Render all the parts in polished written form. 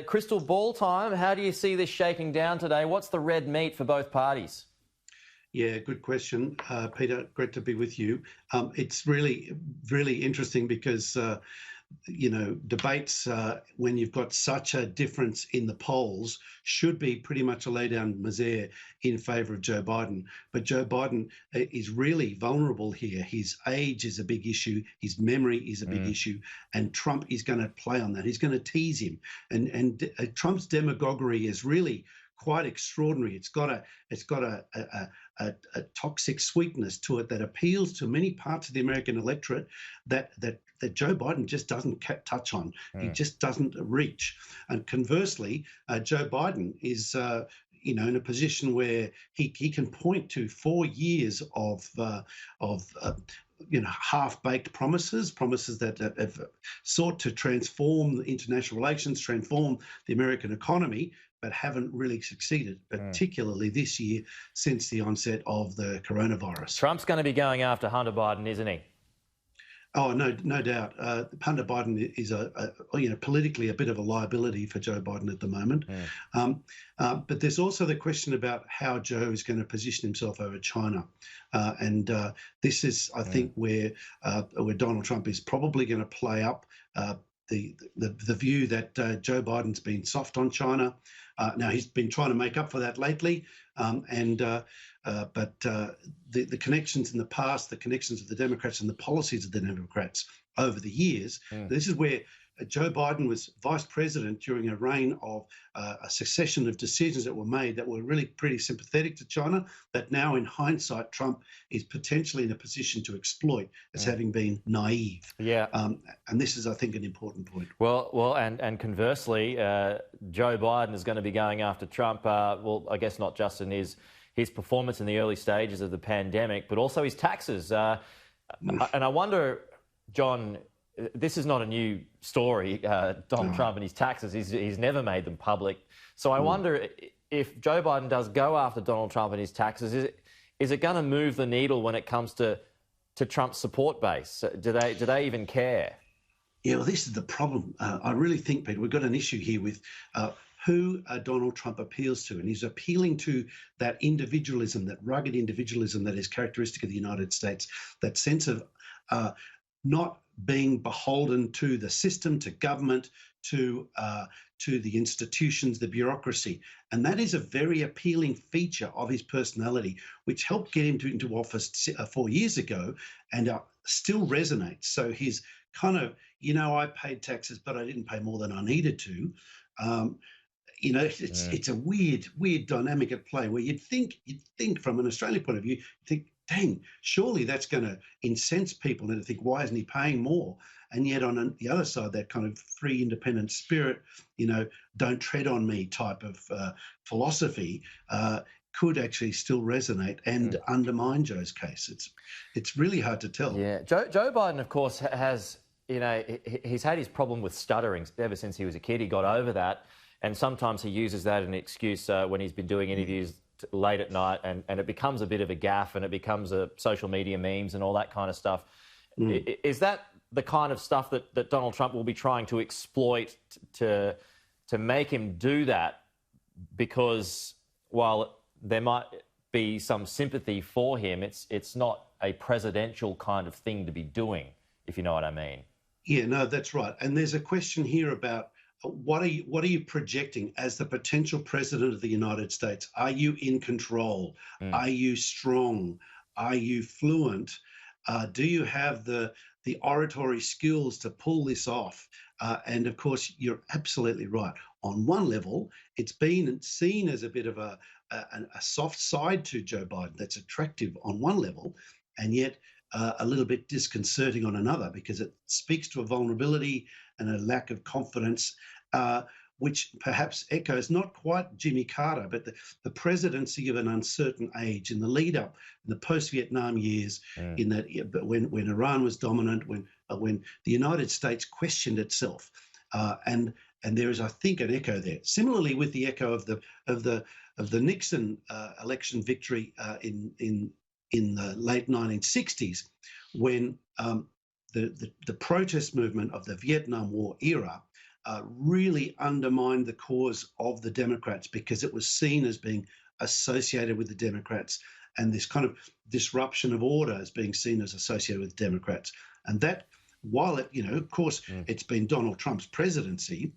crystal ball time. How do you see this shaking down today? What's the red meat for both parties? Yeah, good question, Peter. Great to be with you. It's really, really interesting because, debates when you've got such a difference in the polls should be pretty much a lay down misère in favour of Joe Biden. But Joe Biden is really vulnerable here. His age is a big issue. His memory is a big issue. And Trump is going to play on that. He's going to tease him. And Trump's demagoguery is really quite extraordinary. It's got a toxic sweetness to it that appeals to many parts of the American electorate that Joe Biden just doesn't touch on. He just doesn't reach. And conversely, Joe Biden is in a position where he can point to 4 years of half-baked promises that have sought to transform international relations, transform the American economy, but haven't really succeeded, particularly this year since the onset of the coronavirus. Trump's going to be going after Hunter Biden, isn't he? Oh, no doubt. Hunter Biden is politically a bit of a liability for Joe Biden at the moment. But there's also the question about how Joe is going to position himself over China. And this is, I think, where Donald Trump is probably going to play up the view that Joe Biden's been soft on China. Now, he's been trying to make up for that lately, but the connections in the past, the connections of the Democrats and the policies of the Democrats over the years, this is where Joe Biden was vice president during a reign of a succession of decisions that were made that were really pretty sympathetic to China, that now in hindsight, Trump is potentially in a position to exploit as having been naive. Yeah. And this is, I think, an important point. Well, and conversely, Joe Biden is going to be going after Trump, I guess not just in his performance in the early stages of the pandemic, but also his taxes. And I wonder, John, this is not a new story, Donald Trump and his taxes. He's never made them public. So I wonder if Joe Biden does go after Donald Trump and his taxes, is it going to move the needle when it comes to Trump's support base? Do they even care? Yeah, well, this is the problem. I really think, Peter, we've got an issue here with who Donald Trump appeals to. And he's appealing to that individualism, that rugged individualism that is characteristic of the United States, that sense of not being beholden to the system, to government, to the institutions, the bureaucracy. And that is a very appealing feature of his personality, which helped get him into office 4 years ago and still resonates. So his kind of, I paid taxes, but I didn't pay more than I needed to. It's a weird dynamic at play where you'd think from an Australian point of view, dang, surely that's going to incense people and to think, why isn't he paying more? And yet on the other side, that kind of free, independent spirit, don't tread on me type of philosophy could actually still resonate and undermine Joe's case. It's really hard to tell. Yeah, Joe Biden, of course, has, he's had his problem with stuttering ever since he was a kid. He got over that. And sometimes he uses that as an excuse when he's been doing interviews late at night, and it becomes a bit of a gaffe, and it becomes a social media memes and all that kind of stuff. Is that the kind of stuff that Donald Trump will be trying to exploit to make him do that? Because while there might be some sympathy for him, it's not a presidential kind of thing to be doing, if you know what I mean. Yeah, no, that's right. And there's a question here about what are you projecting as the potential president of the United States? Are you in control? Are you strong? Are you fluent? Do you have the oratory skills to pull this off? And of course, you're absolutely right. On one level, it's been seen as a bit of a soft side to Joe Biden that's attractive on one level, and yet a little bit disconcerting on another, because it speaks to a vulnerability and a lack of confidence, which perhaps echoes not quite Jimmy Carter, but the presidency of an uncertain age in the lead up, in the post-Vietnam years, in that when Iran was dominant, when the United States questioned itself, and there is, I think, an echo there. Similarly, with the echo of the Nixon election victory in the late 1960s, when the protest movement of the Vietnam War era really undermined the cause of the Democrats because it was seen as being associated with the Democrats, and this kind of disruption of order as being seen as associated with Democrats. And that, while it, of course, it's been Donald Trump's presidency,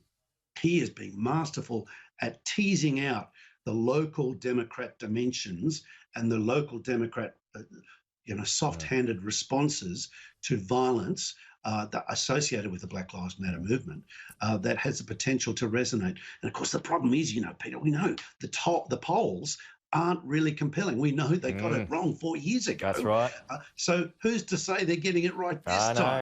he has been masterful at teasing out the local Democrat dimensions and the local Democrat, soft-handed responses to violence that associated with the Black Lives Matter movement that has the potential to resonate. And of course, the problem is, Peter, we know the polls aren't really compelling. We know they got it wrong 4 years ago. That's right. So who's to say they're getting it right this time?